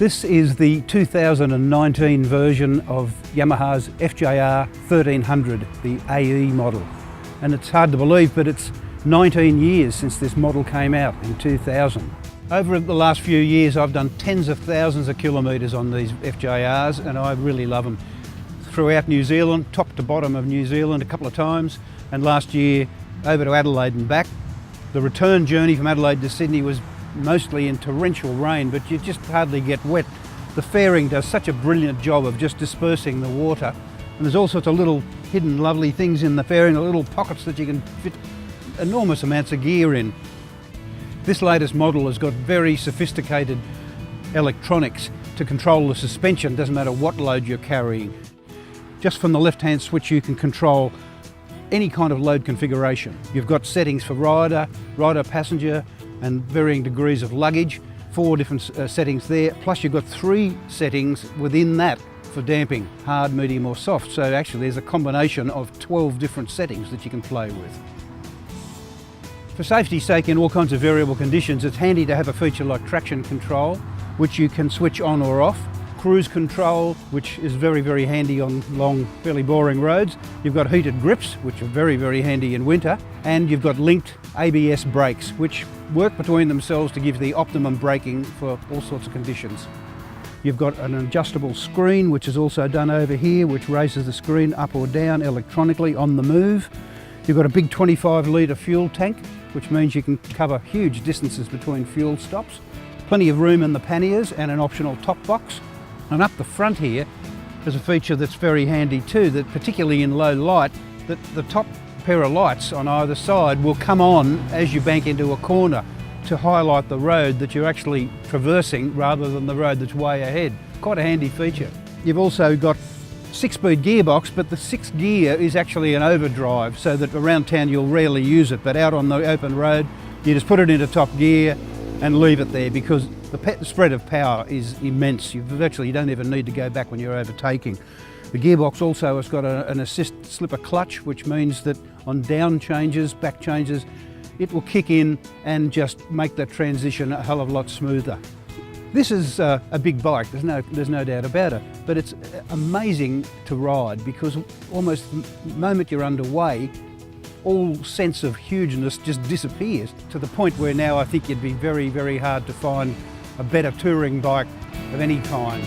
This is the 2019 version of Yamaha's FJR1300, the AE model. And it's hard to believe, but it's 19 years since this model came out in 2000. Over the last few years, I've done tens of thousands of kilometres on these FJRs, and I really love them. Throughout New Zealand, top to bottom of New Zealand a couple of times, and last year over to Adelaide and back. The return journey from Adelaide to Sydney was mostly in torrential rain, but you just hardly get wet. The fairing does such a brilliant job of just dispersing the water, and there's all sorts of little hidden lovely things in the fairing, little pockets that you can fit enormous amounts of gear in. This latest model has got very sophisticated electronics to control the suspension, doesn't matter what load you're carrying. Just from the left-hand switch you can control any kind of load configuration. You've got settings for rider, passenger, and varying degrees of luggage, 4 different settings there, plus you've got 3 settings within that for damping, hard, medium or soft. So actually there's a combination of 12 different settings that you can play with. For safety's sake, in all kinds of variable conditions, it's handy to have a feature like traction control, which you can switch on or off. Cruise control, which is very, very handy on long, fairly boring roads. You've got heated grips, which are very, very handy in winter. And you've got linked ABS brakes, which work between themselves to give the optimum braking for all sorts of conditions. You've got an adjustable screen, which is also done over here, which raises the screen up or down electronically on the move. You've got a big 25-litre fuel tank, which means you can cover huge distances between fuel stops. Plenty of room in the panniers and an optional top box. And up the front here, there's a feature that's very handy too, that particularly in low light, that the top pair of lights on either side will come on as you bank into a corner to highlight the road that you're actually traversing rather than the road that's way ahead. Quite a handy feature. You've also got 6-speed gearbox, but the 6th gear is actually an overdrive, so that around town you'll rarely use it, but out on the open road you just put it into top gear and leave it there, because the spread of power is immense. You don't even need to go back when you're overtaking. The gearbox also has got an assist slipper clutch, which means that on down changes, back changes, it will kick in and just make that transition a hell of a lot smoother. This is a big bike, there's no doubt about it, but it's amazing to ride because almost the moment you're underway, all sense of hugeness just disappears, to the point where now I think it'd be very, very hard to find a better touring bike of any kind.